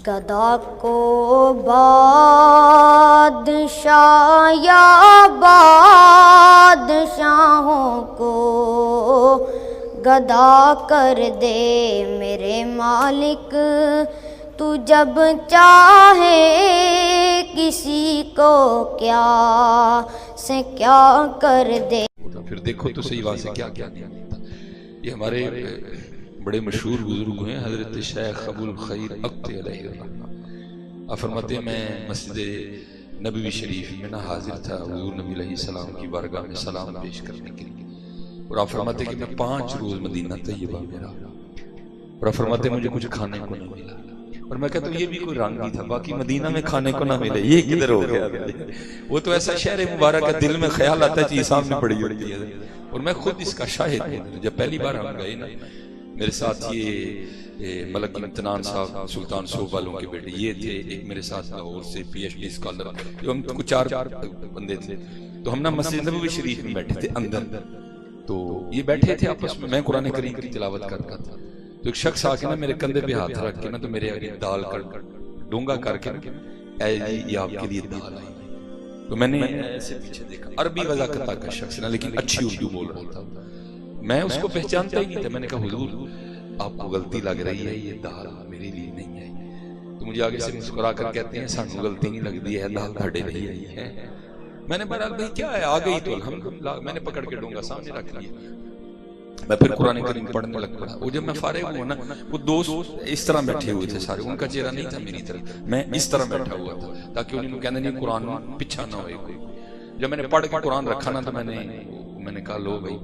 گدا کو بادشاہ یا بادشاہوں کو گدا کر دے میرے مالک، تو جب چاہے کسی کو کیا سے کیا کر دے۔ پھر دیکھو تو صحیح بات ہے کیا کیا نہیں ہوتا۔ یہ ہمارے بڑے مشہور بزرگ ہیں حضرت شیخ ابو الخیر اقت علیہ الرحمہ، آپ فرماتے ہیں میں مسجد نبوی شریف میں نہ حاضر تھا حضور نبی علیہ السلام کی بارگاہ میں سلام پیش کرنے کے لیے، اور آپ فرماتے ہیں کہ میں 5 روز مدینہ طیبہ میں رہا، اور آپ فرماتے ہیں مجھے کچھ کھانے کو نہیں ملا، اور میں کہتا ہوں یہ بھی کوئی رنگ ہی تھا، باقی مدینہ میں کھانے کو نہ ملے یہ کدھر ہو گیا؟ وہ تو ایسا شہر مبارک ہے، دل میں خیال آتا ہے چیز سامنے پڑی ہوتی ہے، اور میں خود اس کا شاہد ہوں۔ جب پہلی بار ہم گئے نا، میرے ساتھ یہ ملک امتنان صاحب سلطان صوب والوں کے بیٹے یہ تھے، ایک میرے ساتھ لاہور سے پی ایچ ڈی اسکالر، جو ہم کچھ 4 بندے تھے، تو ہم نا مسجد نبوی شریف میں بیٹھے تھے اندر، تو یہ بیٹھے تھے آپس میں قرآن کریم کی تلاوت کرتا تھا، تو ایک شخص آ کے نا میرے کندھے پہ ہاتھ رکھ کے نا تو میرے آگے دال کر ڈونگا کر کے اے جی یہ آپ کے لیے دال آئی، تو میں نے ایسے پیچھے دیکھا، عربی وضاحت کا شخص نا لیکن اچھی اردو بول رہا تھا، میں اس کو پہچانتا ہی نہیں تھا، میں نے کہا حضور آپ کو غلطی لگ رہی ہے، یہ دال میرے لیے نہیں ہے، تو مجھے آگے سے مسکرا کر کہتے ہیں سانو غلطی نہیں لگ دی ہے، دال تھاڑے نہیں آئی ہے۔ میں نے بہرحال بھائی کیا ہے، آ گئی تو الحمدللہ، میں نے پکڑ کے ڈونگا سامنے رکھ لیا، میں پھر قرآن کریم پڑھنے لگ پڑا۔ وہ جب میں فارغ ہوا نا، وہ دوست اس طرح بیٹھے ہوئے تھے سارے، ان کا چہرہ نہیں تھا میری طرف، میں اس طرح بیٹھا ہوا تھا تاکہ انہیں کہنے نہیں قرآن پیچھا نہ ہوئے کوئی۔ جب میں نے پڑھ کے قرآن رکھا نا تو میں نے کہا لو بھائی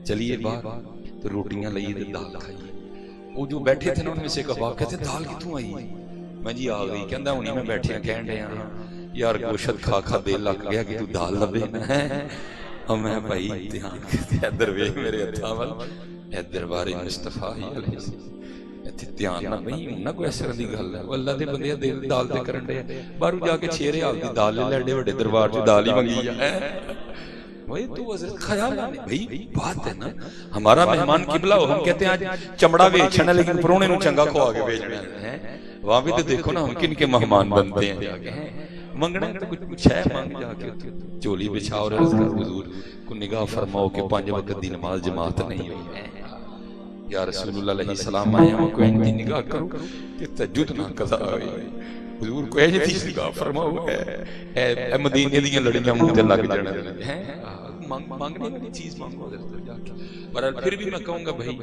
چلیے باہر، تو روٹیاں لئیے تو دال کھائیے۔ وہ جو بیٹھے تھے نا ان میں سے ایک باپ کہتے دال کتوں آئی ہے؟ میں جی آ گئی، کہندہ انہیں میں بیٹھے ہیں کہن رہے ہیں یار گوشت کھا کھا دل لگ گیا کہ تو دال لبے نا ہے، ہم میں بھائی دھیان کرتے ادھر ویکھ میرے ہتھاں ول، اے دربار مصطفیٰ علیہ السلام، ایتھے دھیان نہ بھئی نہ کوئی اس طرح دی گل ہے، وہ اللہ دے بندے دل دال تے کرن دے، باہروں جا کے چھیرے حال دی دال لے لے وڈے دربار چ دال ہی منگی ہے۔ وہی تو حضرت خیال نہیں بھئی بات ہے نا، ہمارا مہمان قبلہ ہو، ہم کہتے ہیں آج چمڑا بیچنا لیکن پرونے نو چنگا کھوا کے بیچنا ہے، وہاں بھی تو دیکھو نا ہم کن کے مہمان بنتے ہیں، منگنا تو کچھ ہے مانگ جا کے چولی بچھا اور عرض کر حضور کو نگاہ فرماؤ کہ 5 وقت دی نماز جماعت نہیں ہوئی ہے، یا رسول اللہ علیہ السلام آئے ہم کو ان کی نگاہ کرو کہ تہجد نہ قضا ہوئی، حضور کو ایجے تھی نگاہ فرماؤ، اے مدینے دیاں لڑیاں منہ تے لگ جانا ہیں، مانگنے والی چیز مانگو حضرت جا کے۔ برحال پھر بھی میں کہوں گا بھائی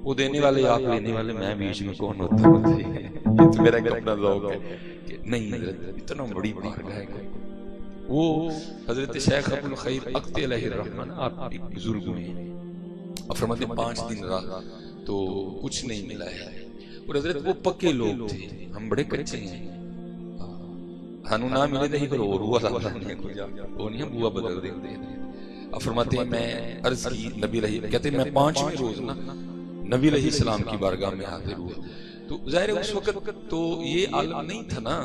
وہ دینے والے آپ لینے والے، میں بیچ میں کون ہوتا ہے، یہ تو میرا ایک اپنا ذوق ہے کہ نہیں حضرت اتنا بڑی بارگاہ ہے۔ وہ حضرت شیخ ابو الخیر اقت علیہ الرحمہ آپ ایک بزرگ ہیں، اور فرماتے 5 دن رہا تو کچھ نہیں ملا ہے، اور حضرت وہ پکے لوگ تھے، ہم بڑے کچے ہیں، ہنو نہ ملے دہی پر اور ہوا اللہ نے کو جا وہ نہیں ہم ہوا بدل دیں دے۔ اب فرماتے ہیں میں عرض کی نبی علیہ، کہتے ہیں میں 5ویں روز نا نبی علیہ السلام کی بارگاہ میں حاضر ہوا، تو ظاہر ہے اس وقت تو یہ عالم نہیں تھا نا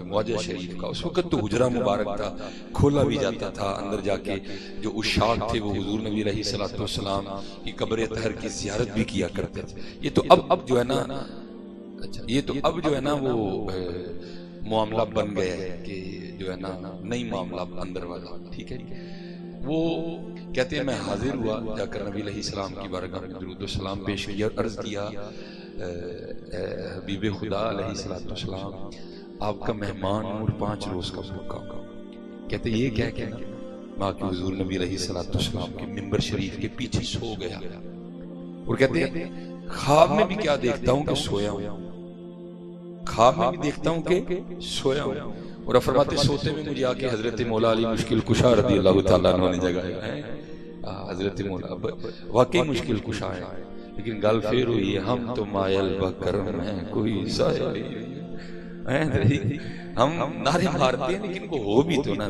معجزہ شریف کا، اس وقت تو حجرہ مبارک تھا، کھولا بھی جاتا تھا، اندر جا کے جو عشاق تھے وہ حضور نبی علیہ السلام کی قبر طاہر کی زیارت بھی کیا کرتے تھے۔ یہ تو اب جو ہے نا، یہ تو اب جو ہے نا وہ معاملہ بن گیا ہے کہ جو ہے نا نئی معاملہ اندر والا، ٹھیک ہے۔ وہ کہتے ہیں میں حاضر ہوا، جا کر نبی علیہ السلام کی بارگاہ میں درود و سلام پیش کیا، عرض کیا حبیب خدا علیہ السلام آپ کا مہمان اور 5 روز کا بھوکا، کہتے یہ کہہ کے ماں کے حضور نبی علیہ السلام کے منبر شریف کے پیچھے سو گیا، اور کہتے ہیں خواب میں بھی کیا دیکھتا ہوں کہ سویا ہوں، خواب میں بھی دیکھتا ہوں کہ سویا ہوں، اور فرماتے سوتے میں مجھے آکے حضرت مولا علی مشکل کشا رضی اللہ تعالیٰ عنہ نے جگایا ہے، حضرت مولا واقعی مشکل کشا ہے، لیکن گل پھر ہوئی ہے ہم تو مائل بکرم ہیں کوئی سایہ نہیں، ہم نعرے مارتے ہیں لیکن وہ ہو بھی تو نہ۔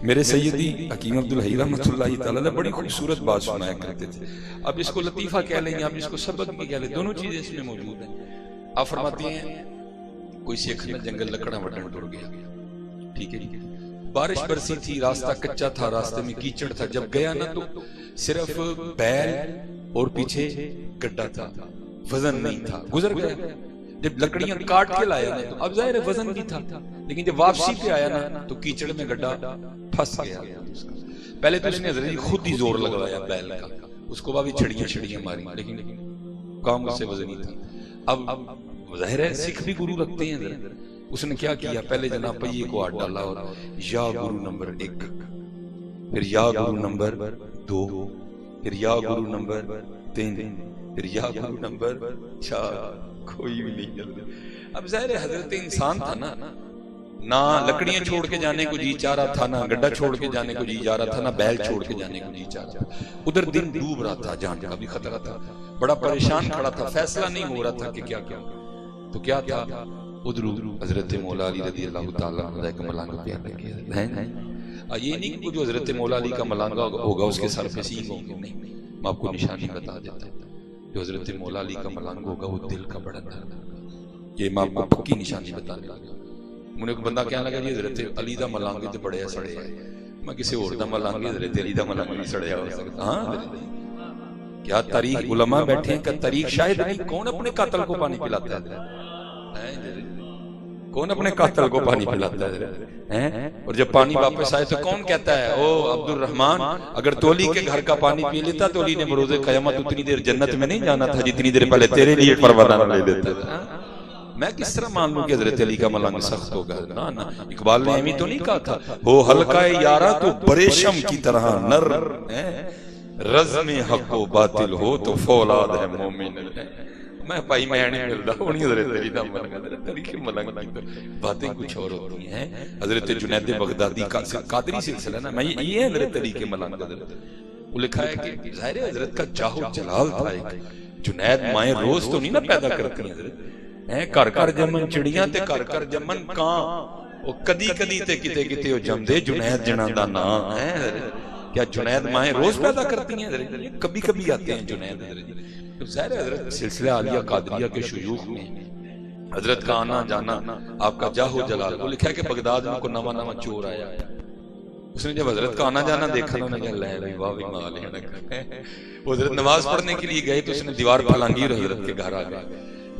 میرے سیدی حکیم عبدالحی رحمۃ اللہ تعالیٰ بڑی خوبصورت بات سنایا کرتے تھے، اب اس کو لطیفہ کہہ لیں یا اب اس کو سبق بھی کہہ لیں، دونوں چیزیں اس میں موجود ہیں۔ آپ فرماتی ہیں کوئی سکھ نہ جنگل لکڑا وٹن ٹر گیا، ٹھیک ہے جی، بارش برسی تھی، راستہ کچا تھا، راستے میں کیچڑ تھا، جب گیا نا تو صرف بیل اور پیچھے گڈھا تھا، وزن نہیں تھا، گزر گیا، جب لکڑیاں کاٹ کے لایا نا تو اب ظاہر وزن بھی تھا، لیکن جب واپسی پہ آیا نا تو کیچڑ میں گڈھا پھنس گیا۔ پہلے تو اس نے حضرت خود ہی زور لگوایا بیل کا، اس کو بھی چھڑیاں ماری، لیکن کام اس سے وزن ہی تھا۔ اب ظاہر ہے سکھ بھی گرو رکھتے ہیں حضرت، اس نے کیا کیا، پہلے جناب پہیے کو ہاتھ ڈالا اور یا گرو نمبر 1، پھر یا گرو نمبر 2، پھر یا گرو نمبر 3، پھر یا گرو نمبر 4، کوئی بھی نہیں چلتا۔ اب ظاہر ہے حضرت انسان تھا نا، نہ لکڑیاں چھوڑ کے جانے کو جی چاہ رہا تھا، نہ گڈھا چھوڑ کے جانے کو جی چاہ رہا تھا، نہ بیل چھوڑ کے جانے کو جی چاہ رہا تھا۔ ادھر دن ڈوب رہا تھا، جان کا بھی خطرہ تھا، بڑا پریشان کھڑا تھا، فیصلہ نہیں ہو رہا تھا کہ کیا کیا۔ تو کیا تھا، ادھر حضرت مولا علی رضی اللہ تعالیٰ عنہ کا ملانگا پیار لگے ہیں۔ یہ نہیں کہ جو حضرت مولا علی کا ملانگا ہوگا اس کے سر پہ سینگ ہوں گے، نہیں، میں آپ کو نشانی بتا دیتا ہوں۔ جو حضرت مولا علی کا ملانگا ہوگا وہ دل کا بڑا نرم ہوگا، یہ میں آپ کو پکی نشانی بتا دیتا ہوں۔ مجھے ایک بندہ کہنے لگا جی حضرت علی دا ملانگا تو بڑے سڑے ہے، میں کسی اور دا ملانگا حضرت علی دا ملانگا نہیں سڑیا ہو سکتا۔ ہاں کیا تاریخ علماء بیٹھے ہیں کہ تاریخ شاہد نہیں، کون اپنے قاتل کو پانی پلاتا ہے؟ کون اپنے قاتل کو پانی پلاتا ہے؟ اور جب پانی واپس آئے تو کون کہتا ہے او عبد الرحمن اگر تو علی کے گھر کا پانی پی لیتا تو علی نے بروز قیامت اتنی دیر جنت میں نہیں جانا تھا جتنی دیر پہلے تیرے لیے پروانہ لے لیتا تھا۔ میں کس طرح مان لوں کہ حضرت علی کا ملانگ سخت ہوگا؟ نا نا، اقبال نے ایمی تو نہیں کہا تھا ہو حلقہ یارا تو بریشم کی طرح نر، رزم حق و باطل ہو تو فولاد ہے مومن۔ میں پائی میں نہیں ملتا ہوں نہیں حضرت علی دا ملانگ، حضرت علی کے ملانگ کی باتیں کچھ اور ہوتی ہیں۔ حضرت جنید بغدادی کا قادری سلسلہ نا، میں یہ ہے حضرت علی کے ملانگ۔ حضرت وہ لکھا ہے کہ ظاہر حضرت کا جاہ و جلال تھا، ایک جنید مائیں روز تو نہیں نا پیدا کرتی ہیں حضرت، کر کر جمن چڑیاں تے کر کر جمن کان، او کدی کدی تے کتے کتے او جم دے جنید جنا دا نام ہے۔ کیا جنید مائیں روز پیدا کرتی ہیں حضرت؟ کبھی کبھی آتے ہیں جنید حضرت۔ تو ظاہر حضرت سلسلہ عالیہ قادریہ کے شیوخ میں حضرت کا آنا جانا، آپ کا جاہ و جلال۔ وہ لکھا ہے کہ بغداد میں کو نواں نواں چور آیا، اس نے جب حضرت کا آنا جانا دیکھا انہوں نے کہا لے واہ بھی مال ہے۔ وہ حضرت نماز پڑھنے کے لیے گئے تو اس نے دیوار پھلانگی اور حضرت کے گھر آ گئے،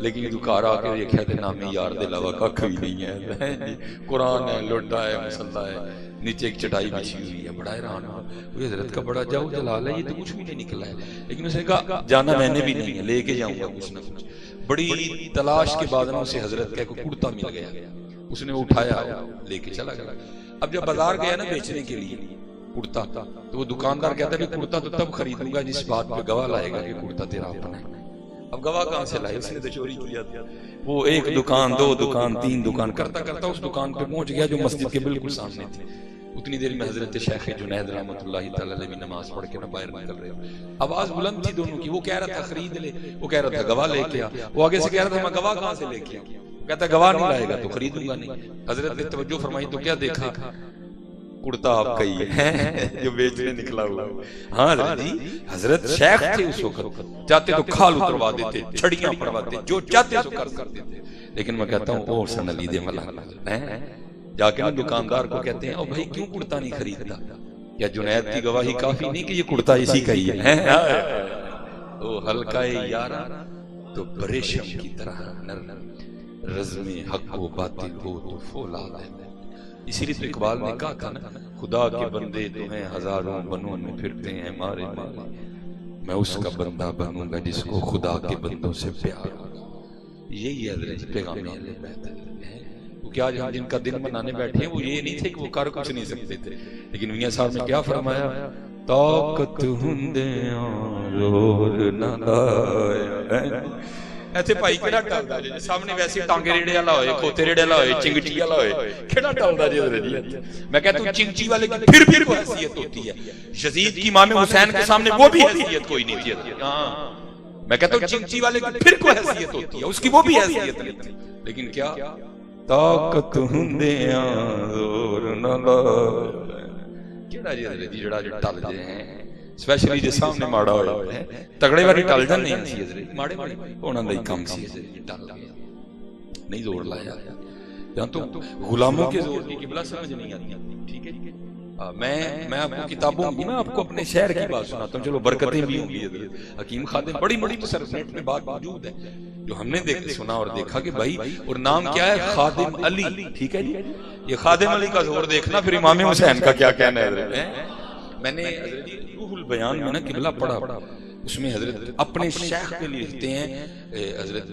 لیکن دکار آ کے دیکھا تھے نامی یار دے علاوہ ککھ بھی نہیں ہے، قرآن ہے، لوٹا ہے، مصلی ہے، نیچے ایک چٹائی بچھی ہوئی ہے۔ بڑا حیران ہوا، وہ حضرت کا بڑا جاؤ جلال ہے، یہ تو کچھ بھی نہیں نکلا ہے۔ لیکن اس نے کہا جانا میں نے بھی نہیں ہے، لے کے جاؤں گا کچھ نہ کچھ۔ بڑی تلاش کے بعد اسے حضرت کا کوئی کرتا مل گیا، اس نے اٹھایا لے کے چلا گیا۔ اب جب بازار گیا نا بیچنے کے لیے کرتا، تو وہ دکاندار کہتا ہے کہ کرتا تو تب خریدوں گا جس بات پہ گواہ لائے گا کہ کرتا تیرا اپنا ہے۔ اب گواہ کہاں سے لائے؟ اس نے تو چوری کیا تھا۔ وہ ایک دکان، دو دکان، تین دکان کرتا کرتا اس دکان پہ پہنچ گیا جو مسجد کے بالکل سامنے تھی۔ اتنی دیر میں حضرت شیخ جنید رحمۃ اللہ تعالی علیہ نماز پڑھ کے باہر نکل رہے، آواز بلند تھی دونوں کی۔ وہ کہہ رہا تھا خرید لے، وہ کہہ رہا تھا گواہ لے کے آ۔ وہ آگے سے کہہ رہا تھا میں گواہ کہاں سے لے کے آؤں؟ کہتا گواہ نہیں لائے گا تو خریدوں گا نہیں۔ حضرت نے توجہ فرمائی تو کیا دیکھا؟ کرتا آپ کا ہی ہے جو بیچنے نکلا ہوا۔ ہاں حضرت جی، حضرت شیخ تھے اس وقت، چاہتے تو کھال اتروا دیتے، چھڑیاں پڑواتے، جو چاہتے سو کر دیتے۔ لیکن میں کہتا ہوں اور سن علی دے ملانگ جا کے دکاندار کو کہتے ہیں او بھائی کیوں کرتا نہیں خریدتا؟ کیا جنید کی گواہی کافی نہیں کہ یہ کرتا اسی کا ہی ہے؟ او حلقہ یارا تو بریشم کی طرح نر، رزم حق و باطل ہو تو فولاد ہے۔ اسی لیے تو اقبال نے کہا تھا نا خدا کے بندے تو ہیں ہزاروں بنوں میں پھرتے ہیں مارے مارے، میں اس کا بندہ بنوں گا جس کو خدا کے بندوں سے پیار ہوگا۔ یہی حضرت پیغام اہل بیت ہے۔ کیونکہ آج ہم جن کا دن منانے بیٹھے ہیں وہ یہ نہیں تھے کہ وہ کر کچھ نہیں سکتے تھے، لیکن میاں صاحب نے کیا فرمایا؟ طاقت ہندیاں زور نہ لایا۔ ایسے بھائی کیڑا ٹلدا جی سامنے ویسے ٹانگے ریڑے والا ہوئے، کھوتے ریڑے والا ہوئے، چنگٹی والا ہوئے، کیڑا ٹلدا جی حضرت جی؟ میں کہتا ہوں چنگٹی والے کی پھر کوئی حیثیت ہوتی ہے، یزید کی امام حسین کے سامنے وہ بھی حیثیت کوئی نہیں تھی۔ ہاں میں کہتا ہوں چنگٹی والے کی پھر کوئی حیثیت ہوتی ہے، اس کی وہ بھی حیثیت نہیں تھی، لیکن کیا طاقت ہندیاں زور نہ لایا۔ کیڑا جی حضرت جی جڑا جو ٹل جائے ہیں اسپیشلی جے سامنے ماڑا ہویا ہے، تگڑے والی ٹل جان نہیں سی حضرت، ماڑے ماڑے انہاں دا ہی کام سی حضرت، ٹل گیا نہیں زور لایا۔ یا تو غلاموں کے زور کی قبلہ سمجھ نہیں آتی، ٹھیک ہے جی؟ میں آپ کو کتابوں کی میں آپ کو اپنے شہر کی بات سناتا ہوں، چلو برکتیں بھی ہوں گی۔ حضرت حکیم خادم بڑی بڑی تصرف نیٹ میں بات موجود ہے جو ہم نے سنا اور دیکھا کہ بھائی، اور نام کیا ہے؟ خادم علی. ٹھیک ہے جی، یہ خادم علی کا زور دیکھنا. پھر امام حسین کا کیا کہنا ہے حضرت. میں نے حضرت روح البیان میں نا قبلہ پڑھا، اس میں حضرت اپنے شیخ کے لیے لکھتے ہیں، حضرت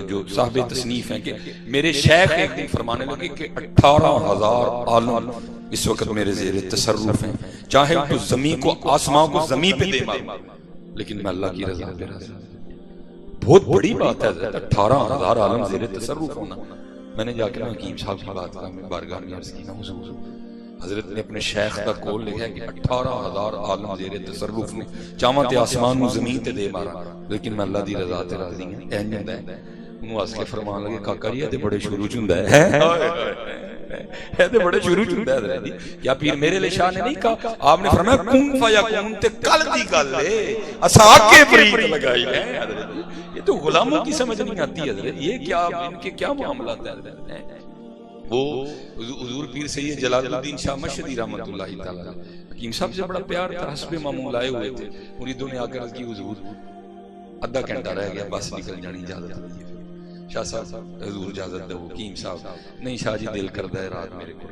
جو صاحب تصنیف ہیں، کہ میرے شیخ ایک دن فرمانے لگے کہ 18,000 عالم اس وقت میرے زیر تصرف ہیں، چاہے تو زمین کو، آسمان کو زمین پہ دے مارو، لیکن میں اللہ کی رضا پہ راضی. بہت بڑی بات ہے حضرت، 18,000 عالم زیر تصرف ہونا. میں نے جا کے حکیم صاحب کی بات کا بارگاہ میں عرض کی نا، حضور حضرت نے اپنے شیخ کا قول لکھا ہے کہ 18,000 عالم زیر تصرف نے، چاہاں تے آسمان نو زمین تے دے مارا، لیکن میں اللہ دی رضا تے راضی ہوں. این ہوندا ہے. انہوں واسطے کے فرمان لگے کاکا جی تے بڑے شروع چ ہوندا ہے، اے تے بڑے شروع چ ہوندا ہے حضرت جی. کیا پیر میرے علیہ شاہ نے نہیں کہا؟ آپ نے فرمایا کن فیکون تے کل دی گل ہے، اسا کے برید لگائی ہے حضرت جی. یہ تو غلاموں کی سمجھ نہیں آتی حضرت. یہ کیا ان کے کیا معاملات ہیں حضرت. وہ حضور پیر سید جلال الدین شاہ مشہدی رحمۃ اللہ تعالی حکیم صاحب سے بڑا پیار تھا، حسب معمول آئے ہوئے تھے. مریدوں نے آ کر کی حضور آدھا گھنٹہ رہ گیا، بس نکل جانی، اجازت دی. شاہ صاحب حضور اجازت دو. حکیم صاحب نہیں شاہ جی دل کردا ہے رات میرے کو.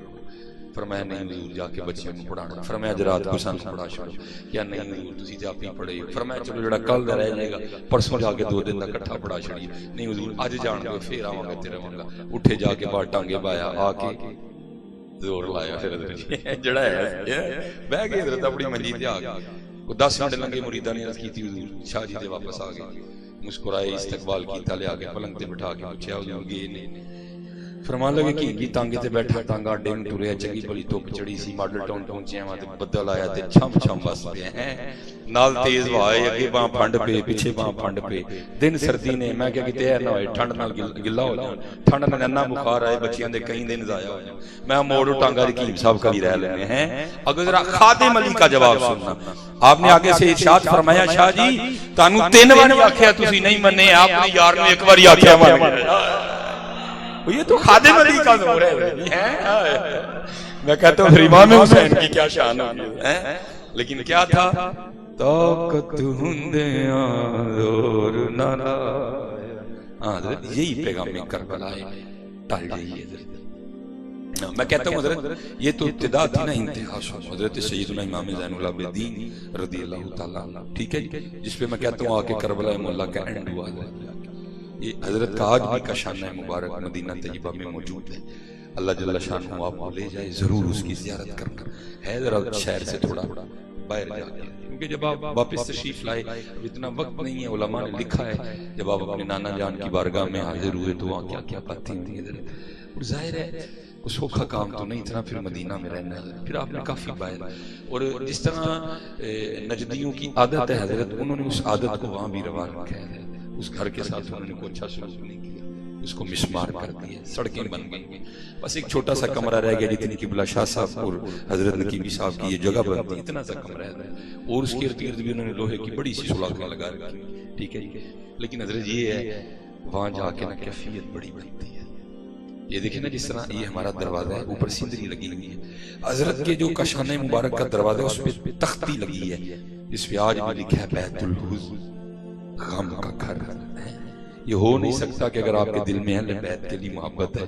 فرمایا نہیں حضور جا کے بچیاں کو پڑھانا. فرمایا اج رات کو سانوں پڑھا چھوڑو. کیا نہیں حضور تسی تے آپ ہی پڑھے. فرمایا چلو جڑا کل دا رہ جائے گا پرسوں جا کے 2 دن دا اکٹھا پڑھا چھڑیے. نہیں حضور اج جان دو، پھر آواں گا تے رہواں گا. اٹھے جا کے بار ٹانگے بایا، آ کے زور لایا. پھر حضرت جڑا ہے بہ گئے حضرت اپنی منجی تے آ گئے. 10 منٹ لگے، مریداں نے عرض کیتی حضور شاہ جی تے واپس آ گئے. مسکرائے، استقبال کیتا، لے آ کے پلنگ تے بٹھا کے پوچھیا حضور گئے نہیں؟ فرمان لگے کہ تانگے تے بیٹھا، تانگا اڈے نوں ٹریا، چنگی بھلی دھوپ چڑھی سی، ماڈل ٹاؤن پہنچے ہاں تے بدل آیا تے چھم چھم بس پے ہیں، نال تیز ہوا ہے، اگے باں پھنڈ پے، پیچھے باں پھنڈ پے. دن سردی نے، میں کہ کتے اے نہ ہوئے ٹھنڈ نال گلا ہو جان، ٹھنڈ نال ننا بخار آئے، بچیاں دے کئی دن ضائع ہو جان. میں موڑ ٹانگا دی حکیم صاحب کا ہی رہ لینے ہیں. اگر ذرا خادم علی کا جواب سننا. آپ نے آگے سے ارشاد فرمایا شاہ جی تانوں 3 واری آکھیا تسی نہیں مننے، آپ نے یار نے 1 واری آکھیا مان گئے. یہ تو خادم علی کا زور ہے. میں کہتا ہوں امام حسین کی کیا شان ہے. لیکن کیا تھا؟ طاقت ہندیاں زور نہ لایا. حضرت یہی پیغام کربلا ہے. ٹل جائیے حضرت. میں کہتا ہوں حضرت یہ تو ابتدا تھی نا، انتہا حضرت سیدنا امام زین العابدین رضی اللہ تعالیٰ عنہ. ٹھیک ہے جس پہ میں کہتا ہوں آ کے کربلا مولا کا اینڈ ہوا. یہ حضرت کا آج بھی کا شانہ مبارک مدینہ طیبہ میں موجود ہے. اللہ جل شانہ آپ کو لے جائے، ضرور اس کی زیارت کرنا ہے. ذرا شہر سے تھوڑا باہر جا کے، کیونکہ جب آپ واپس تشریف لائے اتنا وقت نہیں ہے. علماء نے لکھا ہے جب آپ اپنے نانا جان کی بارگاہ میں حاضر ہوئے تو وہاں کیا کیا باتیں ہوئی. اور ظاہر ہے اس سوکھا کام تو نہیں تھا پھر مدینہ میں رہنا ہے. پھر آپ نے کافی باہر، اور جس طرح نجدیوں کی عادت ہے حضرت، انہوں نے اس عادت کو وہاں بھی روا رکھا ہے. اس گھر کے ساتھ انہوں نے کوئی اچھا سلوک نہیں کیا، اس کو مسمار کر دیا، سڑکیں بن گئی. بس ایک چھوٹا سا کمرہ رہ گیا جتنی قبلہ شاہ صاحب اور حضرت نقیبی صاحب کی یہ جگہ بنتی، اتنا سا کمرہ ہے. اور اس کے ارد گرد بھی انہوں نے لوہے کی بڑی سی سلاخیں لگا رکھی. ٹھیک ہے. لیکن حضرت یہ ہے وہاں جا کے نا کیفیت بڑی بنتی ہے. یہ دیکھیں نا جس طرح یہ ہمارا دروازہ ہے، اوپر سندری لگی ہوئی ہے. حضرت کے جو کاشانہ مبارک کا دروازہ ہے اس پہ تختی لگی ہے، اس پہ آج بھی لکھا ہے بیت الحزن، غم کا گھر. یہ ہو نہیں سکتا کہ اگر آپ کے دل میں اہل بیت کے لیے محبت ہے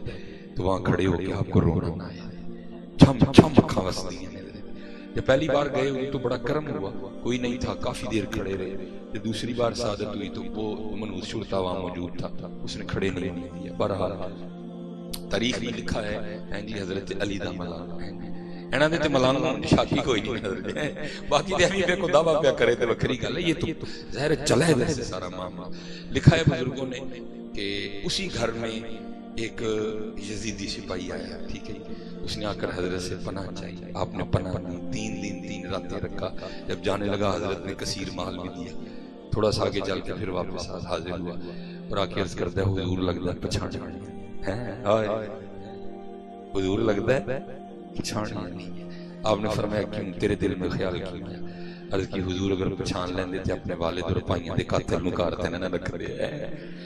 تو وہاں کھڑے ہو کے آپ کو رونا نہ آئے. چھم چھم اکھاں وسدی ہیں. جب پہلی بار گئے ہوئے تو بڑا کرم ہوا، کوئی نہیں تھا، کافی دیر کھڑے رہے. جب دوسری بار سعادت ہوئی تو وہ منوس شرطہ وہاں موجود تھا، اس نے کھڑے نہیں دیا. بہرحال تاریخ میں لکھا ہے جی حضرت علی دا ملانگ انہاں دے تے ملانگ شادی کوئی نہیں حضرت. باقی تے ابھی کو دعویٰ پیا کرے تے وکری گل ہے. یہ تو ظاہر چلا ہے ویسے سارا معاملہ. لکھا ہے بزرگوں نے کہ اسی گھر میں ایک یزیدی سپاہی آیا. ٹھیک ہے. اس نے آ کر حضرت سے پناہ چاہیے. آپ نے پناہ دی، 3 دن 3 راتیں رکھا. جب جانے لگا حضرت نے کثیر مال بھی دیا. تھوڑا سا آگے چل کے پھر واپس حاضر ہوا اور آ کے عرض کرتا ہے حضور لگتا ہے پچھاڑ حضور لگتا ہے پچھاڑ نہیں. آپ نے فرمایا کیوں؟ تیرے دل میں خیال کیوں ہے؟ عرض کی حضور اگر پچھان لیندے تھے اپنے والد اور پائیاں دے قاتل مکارتے نہ رکھ دے.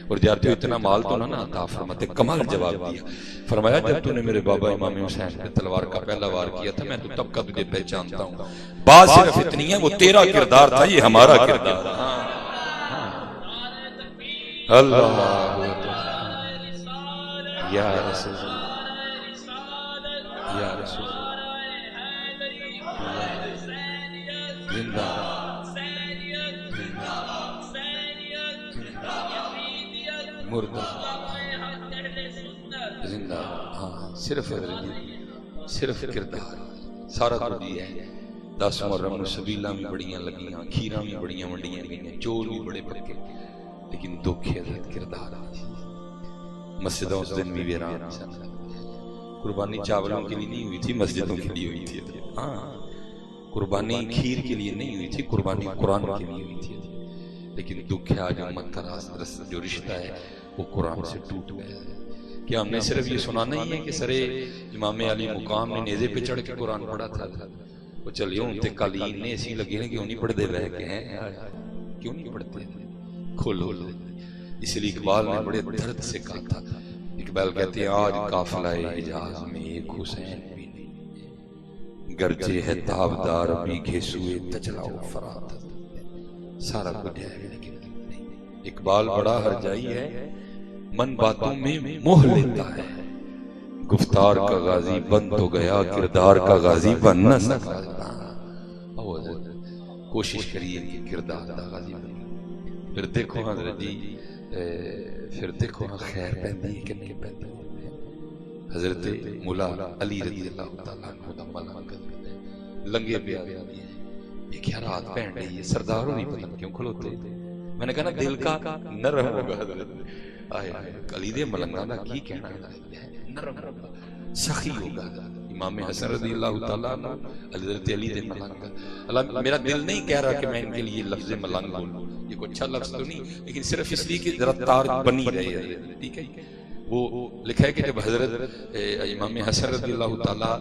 اور جب تو اتنا مال تو نہ عطا فرماتے. کمال جواب دیا. فرمایا جب تو نے میرے بابا امام حسین پہ تلوار کا پہلا وار کیا تھا میں تو تب کا تجھے پہچانتا ہوں. بات صرف اتنی ہے وہ تیرا کردار تھا، یہ ہمارا کردار. اللہ یا رسول اللہ یا رسول اللہ زندہ مردہ زندہ. ہاں صرف صرف کردار سارا کچھ یہ ہے. 10 محرم سبیلاں بھی بڑیاں لگیاں, کھیراں بھی بڑیاں ونڈیاں گئیاں, چور بھی بڑے پکے, لیکن دکھ حضرت کردار. مسجدوں اس دن بھی ویران. قربانی چاولوں کے لیے نہیں ہوئی تھی, مسجدوں کے لیے ہوئی تھی. ہاں قربانی کھیر کے لیے نہیں ہوئی تھی, قربانی قرآن کے لیے ہوئی تھی. لیکن دکھ ہے آج امت کا جو رشتہ ہے وہ قرآن سے ٹوٹ گیا ہے. کہ ہم نے صرف یہ سنانا ہی ہے کہ سرے امام علی مقام نے نیزے پہ چڑھ کے قرآن پڑھا تھا, وہ چلیے ان تے قالین نے ایسی لگی ہیں کیوں نہیں پڑھتے رہ کے ہیں, کیوں نہیں پڑھتے, کھولو. اس لیے اقبال نے بڑے درد سے کہا تھا. اقبال کہتے ہیں آج قافلہ حجاز میں ایک حسین بھی نہیں, گرچہ ہے تابدار بھی گھسوئے تجلاؤ فرات. سارا کچھ ہے لیکن نہیں. اقبال بڑا ہرجائی ہے, من باتوں میں موہ لیتا ہے, گفتار کا غازی بن تو گیا, کردار کا غازی بن نہ سکا. کوشش کریے کہ کردار کا غازی بن. پھر دیکھو حضرت جی, پھر دیکھو خیر پہنی ہے کہ نہیں پہنی. حضرت مولا علی رضی اللہ تعالیٰ عنہ دا ملنگ لنگے پہ آ گیا, یہ کیا رات پہن رہی ہے, سرداروں نہیں پتہ کیوں کھلوتے. میں نے کہا نا دل کا نرم ہوگا حضرت, علی دے ملنگاں دا کی کہنا ہے, نرم ہوگا سخی ہوگا. امام حسن رضی اللہ تعالیٰ عنہ حضرت علی دے ملنگ. اللہ میرا دل نہیں کہہ رہا کہ میں ان کے لیے لفظ ملنگ بولوں, یہ کوئی اچھا لفظ تو نہیں, لیکن صرف اس لیے کہ ذرا تار بنی رہے. ٹھیک ہے, وہ لکھا ہے کہ جب حضرت امام حسن رضی اللہ تعالیٰ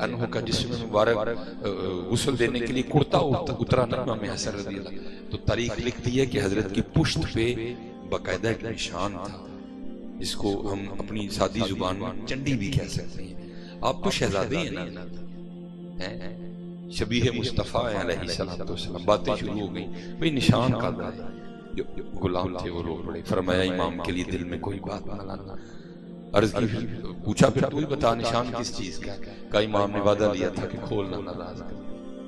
عنہ کا جسم مبارک غسل دینے کے لیے کرتا اترا نا امام حسن رضی اللہ, تو تاریخ لکھتی ہے کہ حضرت کی پشت پہ باقاعدہ ایک نشان تھا, جس کو ہم اپنی سادی زبان میں چنڈی بھی کہہ سکتے ہیں. آپ تو شہزادے ہیں نا, شبیہ مصطفیٰ علیہ السلام. باتیں شروع ہو گئی, بھئی نشان کا ہے. جو غلام تھے وہ رو پڑے, فرمایا امام کے لیے دل میں کوئی بات نہ لانا. عرض کی, پوچھا پھر تو ہی بتا نشان کس چیز کا. کہا امام نے وعدہ لیا تھا کہ کھولنا نہ راز کر.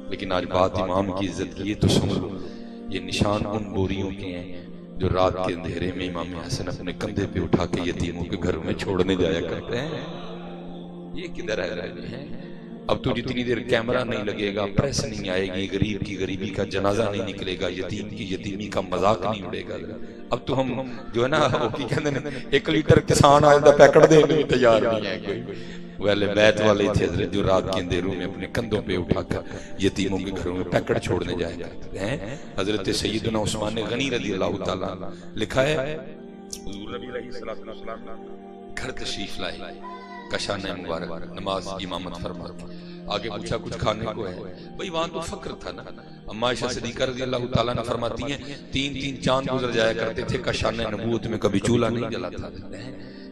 لیکن آج بات امام کی عزت کی ہے تو سمجھ لو یہ نشان ان بوریوں کے ہیں جو رات کے اندھیرے میں امام حسن اپنے کندھے پہ اٹھا کے یتیموں کے گھروں میں چھوڑنے جایا کرتے ہیں. یہ کدھر رہ رہے ہیں. اب تو جتنی دیر کیمرہ نہیں لگے گا, پریس نہیں آئے گی, غریب کی غریبی کا جنازہ نہیں نکلے گا, یتیم کی یتیمی کا مذاق نہیں اڑے گا, اب تو ہم جو ہے نا وہ کی کہتے ہیں 1 لیٹر کسان آئل دا پیکٹ دینے میں تیار نہیں ہے کوئی. اہل بیت والے تھے حضرت جو رات کے اندھیروں میں اپنے کندھوں پہ اٹھا کر یتیموں کے گھروں میں پیکٹ چھوڑنے جایا کرتے ہیں. حضرت سیدنا عثمان غنی رضی اللہ تعالیٰ لکھا ہے حضور نبی علیہ السلام گھر تشریف لائے, کشانہ مبارک نماز امامت فرما. آگے پوچھا کچھ کھانے کو ہے, بھئی وہاں تو فقر تھا نا. اما عائشہ صدیقہ رضی اللہ تعالیٰ نے فرماتی ہیں 3 چاند گزر جایا کرتے تھے کشانہ نبوت میں کبھی چولہا نہیں جلاتا تھا,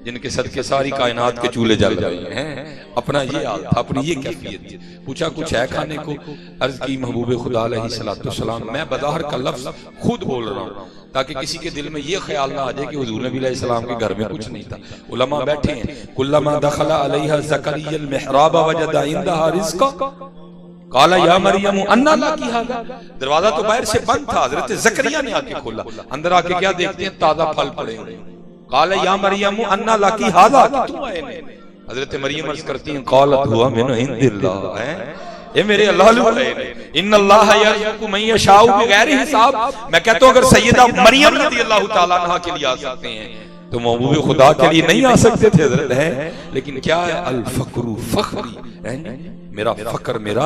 جن کے صدقے ساری کائنات کے چولہے جل رہے ہیں. اپنا یہ حال تھا, اپنی یہ کیفیت تھی. پوچھا کچھ ہے کھانے کو, عرض کی محبوب خدا علیہ السلام میں بظاہر کا لفظ خود بول رہا ہوں تاکہ کسی کے دل میں یہ خیال نہ آ جائے کہ حضور نبی علیہ السلام کے گھر میں کچھ نہیں تھا. علماء بیٹھے ہیں, کلما دخل علیہا زکریا المحراب وجد عندها رزقا قال یا مریم انا لکی ھذا. دروازہ تو باہر سے بند تھا, حضرت زکریا نے آ کے کھولا, اندر آ کے کیا دیکھتے ہیں تازہ پھل پڑے ہوئے. قال یا مریم انا لکی ھذا, کیوں آئے ہیں. حضرت مریم عرض کرتی ہیں قالت ہوا من عند اللہ, اے میرے اللہ ان اللہ یرزق من یشاء بغیر حساب. میں کہتا ہوں اگر سیدہ مریم رضی اللہ تعالیٰ عنہ کے لیے آ سکتے ہیں تو محبوب خدا کے لیے نہیں آ سکتے تھے حضرت. ہے لیکن کیا ہے الفقر فخری, میرا فقر میرا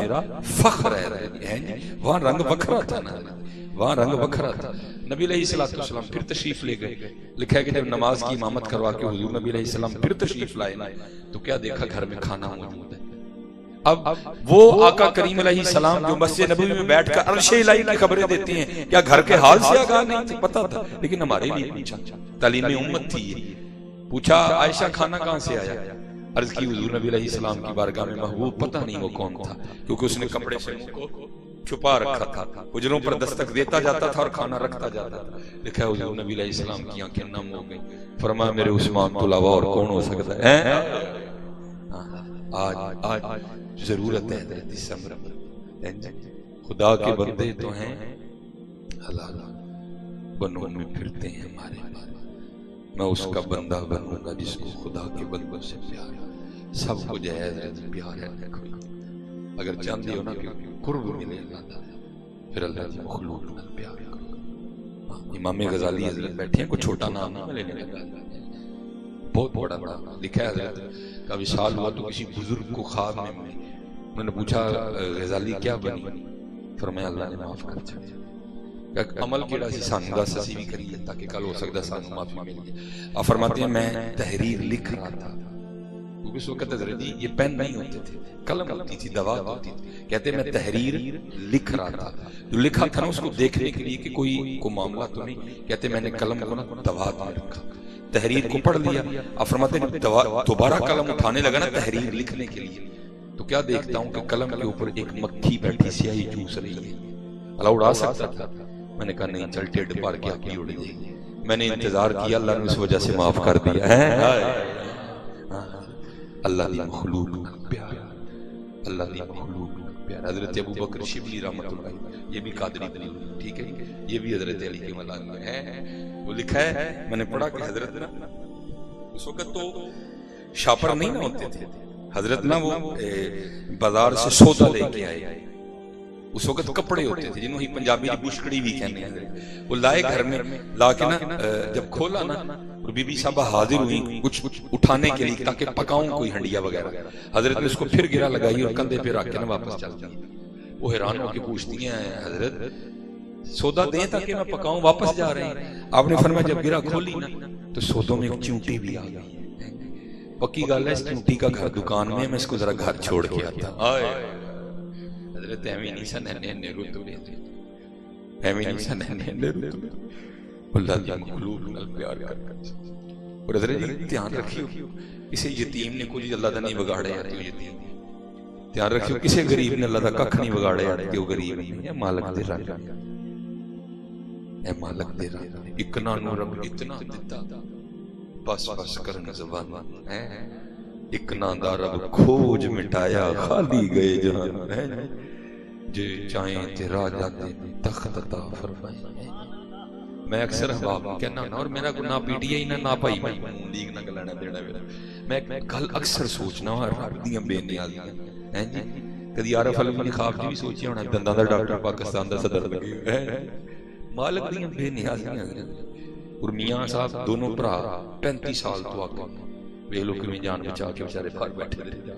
فخر ہے. وہاں رنگ بکھرا تھا نا, وہاں رنگ بکھرا تھا. نبی علیہ السلام پھر تشریف لے گئے. لکھا ہے کہ جب نماز کی امامت کروا کے حضور نبی علیہ السلام پھر تشریف لائے تو کیا دیکھا گھر میں کھانا موجود ہے. اب وہ آقا کریم علیہ السلام جو مسجد نبوی میں بیٹھ کر عرش الہی کی خبریں دیتے ہیں, کیا گھر کے حال سے آگاہ نہیں تھے؟ پتا تھا, لیکن ہمارے لیے پوچھا, تعلیم امت تھی یہ. پوچھا عائشہ کھانا کہاں سے آیا؟ عرض کی حضور نبی علیہ السلام کی بارگاہ میں محبوب پتہ نہیں وہ کون تھا, کیونکہ اس نے کپڑے سے منہ کو چھپا رکھا تھا، حجروں پر دستک دیتا جاتا تھا اور کھانا رکھتا جاتا تھا. لکھا ہے حضور نبی علیہ السلام کی آنکھیں نم ہو گئی، فرمایا میرے عثمان تو علاوہ اور کون ہو سکتا ہے. آج ضرورت ہے حضرت صبر. خدا کے بندے تو ہیں حلال بنوں میں پھرتے ہیں ہمارے بارے. میں اس کا بندہ بنوں گا جس کو خدا کے بندوں سے پیار ہے. سب کو جائز پیار ہے. اگر چاہتے ہو نا کہ قرب ملے اللہ تعالیٰ، پھر اللہ کی مخلوق نال پیار کرو. امام غزالی حضرت بیٹھے ہیں، کوئی چھوٹا نام نہیں لینے لگا، بہت بڑا نام لکھا ہے. حضرت کا وصال ہوا تو کسی بزرگ کو خواب میں انہوں نے پوچھا غزالی کیا بنی؟ فرمایا اللہ نے معاف کر دیا. عمل کیڑا سی سانو دس اسی بھی کریے تاکہ کل ہو سکتا سانو معافی مل جائے. آپ فرماتے ہیں میں تحریر لکھ رہا تھا، کیونکہ اس وقت حضرت جی یہ پین نہیں ہوتے تھے، قلم ہوتی تھی، دوات ہوتی تھی. کہتے ہیں میں تحریر لکھ رہا تھا، جو لکھا تھا نا اس کو دیکھنے کے لیے کہ کوئی معاملہ تو نہیں. کہتے میں نے قلم کو نا دوات میں رکھا، تحریر کو پڑھ لیا. آپ فرماتے ہیں دوبارہ قلم اٹھانے لگا نا تحریر لکھنے کے لیے، تو کیا دیکھتا ہوں کہ قلم کے اوپر ایک مکھی بیٹھی سیاہی چوس رہی ہے. اللہ اڑا سکتا تھا. میں نے کہا نہیں چل ٹیڈ پار کے آپ کی اڑ جائے گی. میں نے انتظار کیا، اللہ نے اس وجہ سے معاف کر دیا ہے. اللہ دی مخلوق پیار، اللہ دی مخلوق پیار. حضرت ابو بکر شبلی رحمۃ اللہ، یہ بھی قادری بنی، ٹھیک ہے، یہ بھی حضرت علی کے ملال میں ہے. وہ لکھا ہے میں نے پڑھا کہ حضرت نا اس وقت تو شاپر نہیں نہ ہوتے تھے. حضرت نا وہ بازار سے سودا لے کے آئے. اس وقت کپڑے ہوتے تھے جنہوں ہی پنجابی کی بشکڑی بھی کہنے ہیں. وہ لائے گھر میں، لا کے نا جب کھولا نا اور بی بی صاحبہ حاضر ہوئی کچھ اٹھانے کے لیے تاکہ پکاؤں کوئی ہنڈیا وغیرہ. حضرت نے اس کو پھر گرا لگائی اور کندھے پہ رکھ کے نا واپس چل دی. وہ حیران ہو کے پوچھتی ہیں حضرت سودا دیں تاکہ میں پکاؤں، واپس جا رہے ہیں. آپ نے فرمایا جب گرا کھولی نا تو سودوں میں ایک چونٹی بھی آ گئی. پکی گل ہے اس چونٹی کا گھر دکان میں، میں اس کو ذرا گھر چھوڑ کے آتا. حضرت ایویں نہیں سن نے رتبے تھے، ایویں نہیں سن نے رتبے. اللہ دی مخلوق نال پیار کر کر. اور حضرت جی دھیان رکھیو کسی یتیم نے کچھ اللہ دا نہیں بگاڑیا تو یتیم. دھیان رکھیو کسی غریب نے اللہ دا ککھ نہیں بگاڑیا تو غریب نہیں ہے. مالک دے رنگ اے مالک دے رنگ اکنا نو رب اتنا دتا بس بس کرن زبان ہے. اکنا دا رب کھوج مٹایا خالی گئے جہان ہے. جے چاہیں تے راجہ دے تخت عطا فرمائے. میں اکثر احباب کہنا نا، اور میرا گناہ پی ٹی آئی نہ پائی میں لیگ نہ گلانا دینا میرا. میں گل اکثر سوچنا رب دیاں بے نیازیاں ہیں جی. کدی عارف علوی خواب جی بھی سوچیا ہونا دنداں دا ڈاکٹر پاکستان دا صدر لگے. مالک دیاں بے نیازیاں ہیں. اور میاں صاحب دونوں بھرا 35 سال تو آگے ویکھ لو کیویں جان بچا کے بیچارے باہر بیٹھے رہے.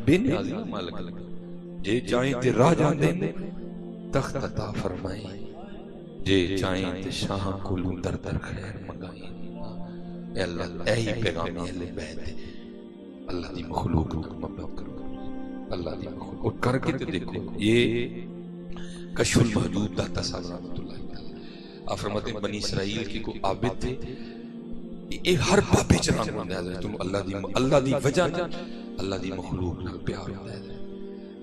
بے نیازیاں مالک جے چاہیں تے راہ جاندے تخت عطا فرمائیں، جے چاہیں تے شاہ کولوں در در خیر منگائیں. اے اللہ اے پیغام اہل بیت اللہ دی مخلوق کو محبت کرو. اللہ دی مخلوق اور کر کے تے دیکھو یہ کشف الموجود دا تصور رحمۃ اللہ تعالی. آپ فرماتے ہیں بنی اسرائیل کی کو عابد تھے، یہ ہر بابے چران ہوندہ ہے تم اللہ دی وجہ نہ اللہ دی مخلوق نہ پیار ہوتا ہے.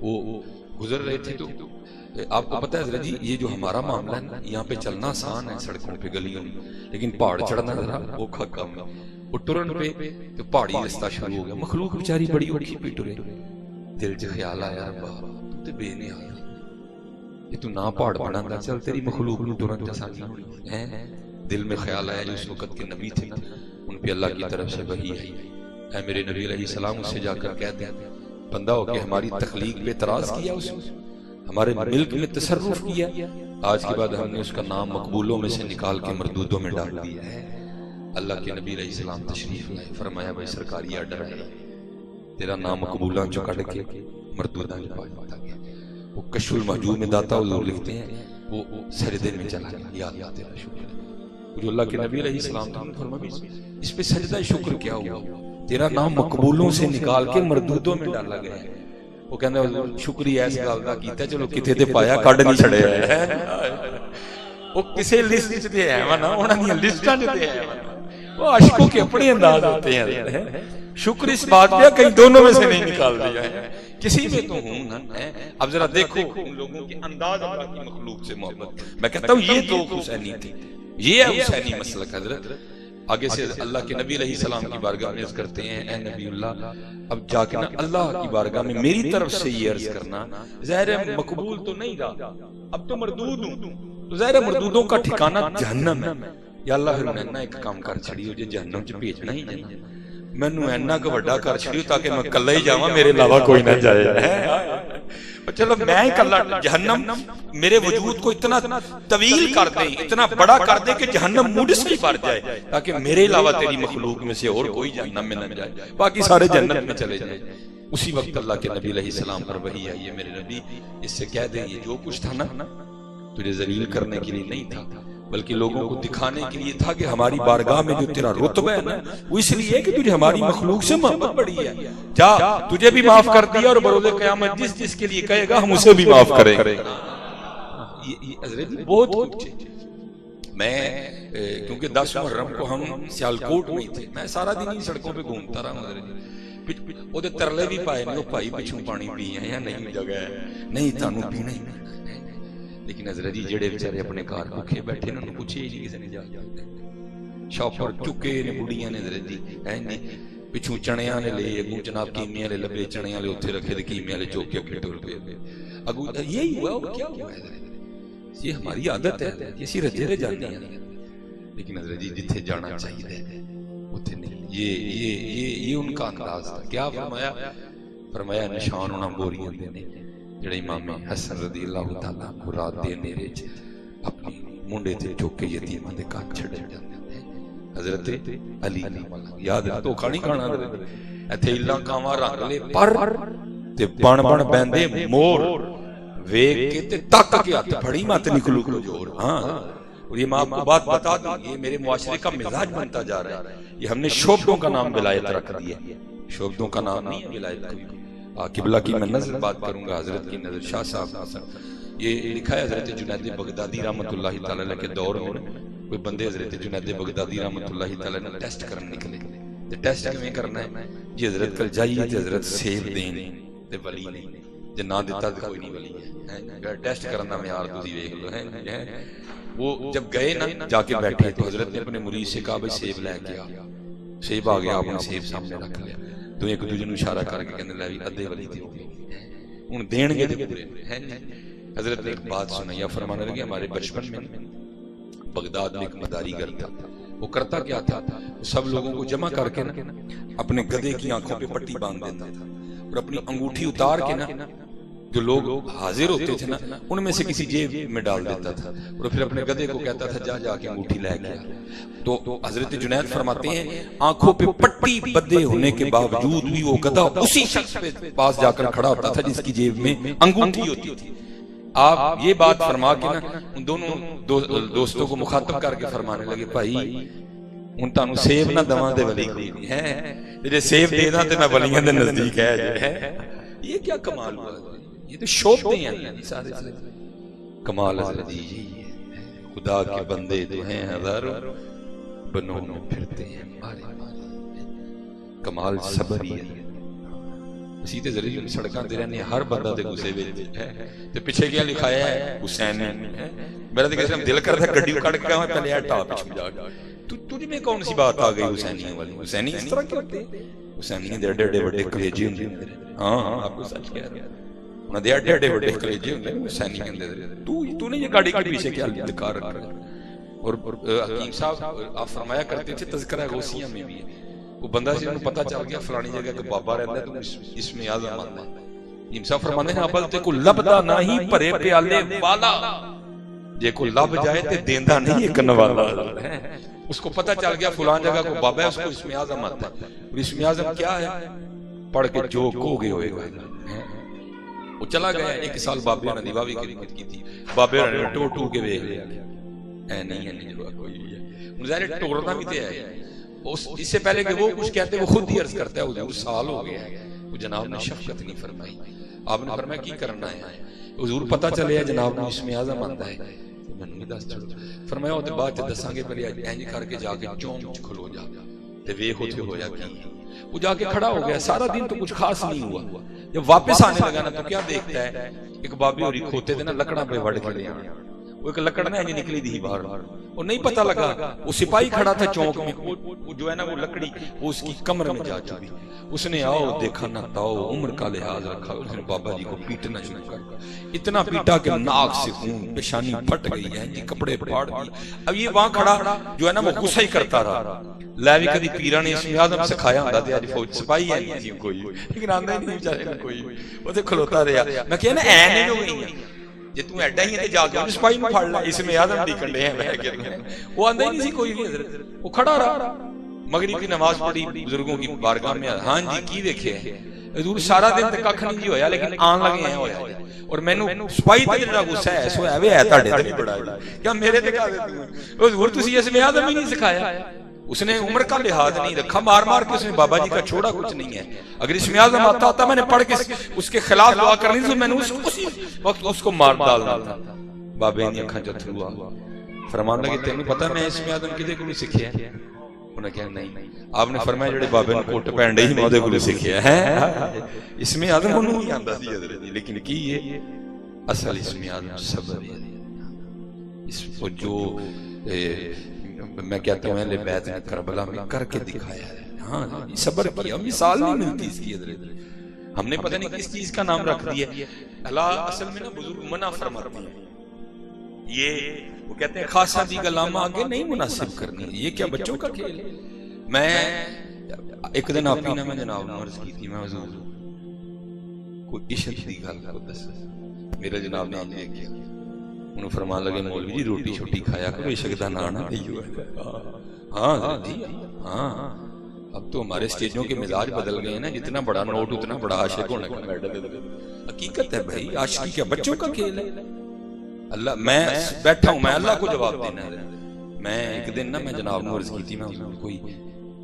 وہ گزر رہے تھے تو آپ کو پتہ ہے حضرت جی یہ جو ہمارا معاملہ ہے نا یہاں پہ چلنا آسان ہے سڑکوں پہ گلیوں میں، لیکن پہاڑ چڑھنا ذرا اوکھا کام ہے. وہ ٹرن پہ تو پہاڑی رستہ شروع ہو گیا. مخلوق بیچاری بڑی اوکھی پہ ٹرے. دل چ خیال آیا باپ تو تے بے نیاز یہ تو نہ پہاڑ بڑھانا چل تیری مخلوق نو ٹرن جسانی ہے. دل میں خیال آیا جو اس وقت کے نبی تھے نا ان پہ اللہ کی طرف سے وحی ہے. اے میرے نبی علیہ السلام اس سے جا کر کہہ دیں بندہ ہو کہ ہماری تخلیق پہ اعتراض کیا، اس نے ہمارے ملک میں تصرف کیا، آج کے بعد ہم نے اس کا نام مقبولوں میں سے نکال کے مردودوں میں ڈال دیا ہے. اللہ کے نبی علیہ السلام تشریف لائے، فرمایا بھائی سرکاری آرڈر ہے تیرا نام مقبولاں چو کٹ کے مردوداں میں پا جاتا گیا. وہ کشف المحجوب میں داتا حضور لکھتے ہیں وہ سجدے میں چلا گیا. یا اللہ تیرا شکر ہے. جو اللہ کے نبی علیہ السلام تھا فرمایا اس پہ سجدہ شکر کیا ہوا، تیرا نام مقبولوں سے نکال کے مردودوں میں ڈالا گیا ہے. وہ کہندا حضور شکریہ اس گل دا کیتا چلو کتے تے پایا کڈ نہیں چھڑے وہ کسے لسٹ وچ تے ہے نا انہاں دی لسٹاں تے ہے وہ عاشقوں کے اپنے انداز ہوتے ہیں. شکر اس بات پہ کہیں دونوں میں سے نہیں نکال دیا ہے کسی میں تو ہوں نا. اب ذرا دیکھو ان لوگوں کے انداز اللہ کی مخلوق سے محبت. میں کہتا ہوں یہ تو حسینی تھی, یہ ہے حسینی مسلک. حضرت آگے سے اللہ کے نبی علیہ السلام کی بارگاہ میں عرض کرتے ہیں اے نبی اللہ, اب جا کے نا اللہ کی بارگاہ میں میری طرف سے یہ عرض کرنا, ظاہر ہے مقبول تو نہیں رہا, اب تو مردود ہوں, تو ظاہر ہے مردودوں کا ٹھکانہ جہنم ہے. یا اللہ پھر میں ایک کام کر چھڑیو جے جہنم چ بھیجنا ہی نہیں, مینوں اینا کہ وڈا کر چھڑیو تاکہ میں کلا ہی جاواں, میرے علاوہ کوئی نہ جائے. چلو میں ہی کلا, جہنم میرے وجود کو اتنا طویل کر دے, اتنا بڑا کر دے کہ جہنم مجھ سے ہی بھر جائے, تاکہ میرے علاوہ تیری مخلوق میں سے اور کوئی جہنم میں نہ جائے, باقی سارے جنت میں چلے جائیں. اسی وقت اللہ کے نبی علیہ السلام پر وحی آئی ہے, میرے نبی اس سے کہہ دیں یہ جو کچھ تھا نا تجھے ذلیل کرنے کے لیے نہیں تھا, بلکہ لوگوں کو دکھانے کے لیے تھا کہ ہماری بارگاہ میں جو تیرا رتبہ ہے نا وہ اس لیے کہ تجھے ہماری مخلوق سے محبت بڑی ہے. جا تجھے بھی معاف کر دیا, اور بروز قیامت جس جس کے لیے کہے گا ہم اسے بھی معاف کریں گے. یہ حضرت بہت کچھ. میں کیونکہ 10 محرم کو ہم سیالکوٹ میں تھے, میں سارا دن ہی سڑکوں پہ گھومتا رہا ہوں. وہ ترلے بھی پائے نہیں, وہ بھائی پچھوں پانی پی ہیں یا نہیں جگہ ہے, نہیں تانوں پینا ہی. لیکن حضرت جی جڑے بیچارے اپنے گھر بھوکے بیٹھے انہوں نے پوچھے جی کسی نے جا شاپر چکے نے بڑیاں نے حضرت جی پچھوں چنیاں نے لے, اگوں جناب کیمیاں لے لبے چنیاں لے اتھے رکھے دے کیمیاں لے چوکے اپنے ٹور پہ اگوں یہی ہوا. اور کیا ہوا حضرت, یہ ہماری عادت ہے, یہ سیرت جیرے جاتے ہیں. لیکن حضرت جی جتھے جانا چاہیے اتھے نہیں. یہ ان کا انداز تھا. کیا فرمایا, فرمایا نشان ہونا بوریاں دینے جڑے امام حسن رضی اللہ تعالیٰ کو رات دے نیرے چ اپنی منڈے تے چوکے یتیماں دے کان چھڑے جاندے ہیں. حضرت علی یاد ہے تو کھانی کھانا ایتھے اللہ کاواں رنگ لے پر تے بن بن بیندے مور ویکھ کے تے تک کے ہاتھ پھڑی مت نکلو کو جوڑ. ہاں اور یہ میں آپ کو بات بتا دوں, یہ میرے معاشرے کا مزاج بنتا جا رہا ہے. یہ ہم نے شعبدوں کا نام ولایت رکھ دیا, شعبدوں کا نام نہیں ہے ولایت کوئی. قبلہ کی میں نظر بات کروں گا, حضرت کی نظر شاہ صاحب. یہ لکھا ہے حضرت جنید بغدادی رحمۃ اللہ تعالیٰ علیہ کے دور میں کوئی بندے حضرت جنید بغدادی رحمۃ اللہ تعالیٰ نے ٹیسٹ کرنے نکلے. ٹیسٹ کیوں کرنا ہے جی حضرت کل جائیے تے حضرت سیب دین تے ولی نہیں, جے نہ دیتا تے کوئی نہیں ولی ہے. ٹیسٹ کرنا میں یار تسی دیکھ لو ہے. وہ جب گئے نا جا کے بیٹھے تو حضرت نے اپنے مرید سے کہا بھائی سیب لے کے آ. سیب آ گیا, آپ نے سیب سامنے رکھ لیا تو ایک دوسرے نوں اشارہ کر کے کہنے لگے ادھے ولی تے ہو گئے ہن دین گے تے پورے ہیں. حضرت نے ایک بات سنائی, فرمانے لگے ہمارے بچپن میں بغداد میں ایک مداری گر تھا. وہ کرتا کیا تھا, سب لوگوں کو جمع کر کے نا اپنے گدھے کی آنکھوں پہ پٹی باندھ دیتا تھا اور اپنی انگوٹھی اتار کے نا جو لوگ حاضر ہوتے تھے نا ان میں سے کسی جیب میں ڈال دیتا تھا اور پھر اپنے گدھے کو کہتا تھا جا جا کے انگوٹھی لے کے. تو حضرت جنید فرماتے ہیں آنکھوں پہ پٹی بدے ہونے کے باوجود بھی وہ گدھا اسی شخص پہ پاس جا کر کھڑا ہوتا تھا جس کی جیب میں انگوٹھی ہوتی تھی. آپ یہ بات فرما کے نا ان دونوں دوستوں کو مخاطب کر کے فرمانے لگے بھائی ان تانوں سیب نہ دواں دے ولی کوئی نہیں ہے, جے سیب دے داں تے میں ولیاں دے نزدیک ہے. یہ کیا کمال ہوا, یہ تو شوق دے ہیں سارے کمال. حضرت جی خدا کے بندے تو ہیں ہزاروں بنوں میں پھرتے ہیں مارے کمال صبر ہی ہے. اسی تے ذریعے سڑکاں تے رہنے ہر بندہ تے غصے وچ ہے تے پیچھے کیا لکھایا ہے حسین نے. میرا تے کسے دل کرتا ہے گڈی کٹ کے پہلے ہٹا پیچھے جا تجھ میں کون سی بات آ گئی حسینیوں والی. حسینی اس طرح کیا ہوتے ہیں, حسینی دے اڈے اڈے بڑے کلیجے ہوندے ہیں. ہاں آپ کو سچ کہہ رہا ہوں, انہاں دے اڈے اڈے بڑے کلیجے ہوندے ہیں حسینی کہندے. تو نے یہ گاڑی کے پیچھے کیا دکار رکھ رہا ہے. اور حکیم صاحب آپ فرمایا کرتے تھے تذکرہ غوثیہ میں بھی ہے, وہ بندہ سے انہوں پتہ چل گیا فلانی جگہ کہ بابا رہتا ہے تو اس میں اعظم آتا ہے. حکیم صاحب فرمانے ہیں ابل تے کو لبدا نہیں بھرے پیالے والا, جے کو لب جائے تے دیندا نہیں ایک نوالا. اس کو پتہ چل گیا فلان جگہ کو بابا ہے, اس کو اس میں اعظم آتا ہے. اور اس میں اعظم کیا ہے, پڑھ کے جو کھو گئے ہوئے گا. وہ چلا گیا 1 سال بابے نے دیواوی کی خدمت کی تھی, بابے نے ٹو ٹو کے ویکھ لیا اے نہیں کوئی ہے. ظاہر ٹورنا بھی تے ہے, اس سے پہلے کہ وہ کچھ کہتے وہ خود ہی عرض کرتا ہے حضور سال ہو گیا ہے. وہ جناب نے شفقت نہیں فرمائی, آپ نے فرمایا کی کرنا ہے, حضور پتہ چلے ہے جناب نے اس میں اعظم آتا ہے میں نے دس چھوڑ فرمایا وہ بعد چ دساں گے, پہلے انج کر کے جا کے چوم وچ کھلو جا تے ویکھ اوتھے ہویا کی. وہ جا کے کھڑا ہو گیا, سارا دن تو کچھ خاص نہیں ہوا, جب واپس آنے لگا نا تو کیا دیکھتا ہے ایک بابی ہوری کھوتے تھے نا لکڑاں پہ وڑ کے لے آنے, وہ ایک لکڑ نا انج نکلی دی باہر, وہ نہیں پتہ لگا وہ سپاہی کھڑا تھا چوک میں, وہ جو ہے نا وہ لکڑی وہ اس کی کمر میں جا چکی, اس نے آؤ دیکھا نہ تاؤ عمر کا لحاظ رکھا, اس نے بابا جی کو پیٹنا شروع کر, اتنا پیٹا کہ ناک سے خون, پیشانی پھٹ گئی ہے جی, کپڑے پھاڑ دیے. اب یہ وہاں کھڑا جو ہے نا وہ غصہ ہی کرتا رہا, لیوی کدی پیرا نے اسم اعظم سکھایا ہوندا تے اج فوج سپاہی ہے نہیں کوئی, لیکن آندا ہی نہیں بیچارے نے کوئی, وہ تے کھلوتا رہا. میں کہیا نا اے نہیں ہو گئی جے تو ایڈا ہی تے جا کے سپاہی نوں پھڑ لے, اسم اعظم دی کنڈے ہیں میں کہ وہ آندا ہی نہیں سی کوئی بھی حضرت, وہ کھڑا رہا. مغرب کی نماز پڑھی بزرگوں کی بارگاہ میں, ہاں جی کی دیکھے حضور سارا دن تے ککھ نہیں جی ہویا, لیکن آن لگے ہیں ہویا, اور مینوں سپاہی تے جڑا غصہ ہے سو ہے وے ہے تہاڈے تے نہیں بڑا, کیا میرے تے کا دے حضور تسی اسم اعظم ہی نہیں سکھایا. اس نے عمر کا لحاظ نہیں رکھا, مار مار کے اس نے بابا جی کا چھوڑا کچھ نہیں ہے. اگر اسم اعظم آتا ہوتا میں نے پڑھ کے اس کے خلاف دعا کرنی تو میں نے اسی وقت اس کو مار ڈالنا تھا. بابے نے اکھاں چ تھرو آ فرمان لگے تینوں پتہ میں اسم اعظم کدے کولوں سکھیا ہے؟ انہوں نے کہا نہیں. آپ نے فرمایا جڑے بابے نے کوٹ پہن ڈے ہی میں اودے کولوں سکھیا ہے. اسم اعظم انہوں ہی آندا سی حضرت, لیکن کی یہ اصل اسم اعظم صبر ہے. اس کو جو میں کہتا ہوں اہل بیت نے کربلا میں کر کے دکھایا ہے, ہاں صبر کیا, مثال نہیں ملتی اس کی حضرت. ہم نے پتہ نہیں کس چیز کا نام رکھ دیا. اللہ اصل میں نا بزرگ منع فرماتے ہیں, یہ وہ کہتے ہیں خاصا دی گلامہ آگے نہیں مناسب کرنی, یہ کیا بچوں کا کھیل ہے. میں ایک دن آپ ہی نے میں جناب نے عرض کی تھی, میں حضور کوئی عشق دی گل کو دس, میرے جناب نے یہ کیا, انہوں فرمان لگے مولوی جی روٹی چھوٹی کھایا کرو, عشق دا نانا نہیں ہوا. ہاں جی ہاں, اب تو ہمارے سٹیجوں کے مزاج بدل گئے ہیں نا, جتنا بڑا نوٹ اتنا بڑا عاشق ہونے کا میڈل. حقیقت ہے بھائی, عاشقی کیا بچوں کا کھیل ہے. اللہ میں بیٹھا ہوں, میں اللہ کو جواب دینا ہے. میں ایک دن نا میں جناب نے عرض کی تھی, میں کوئی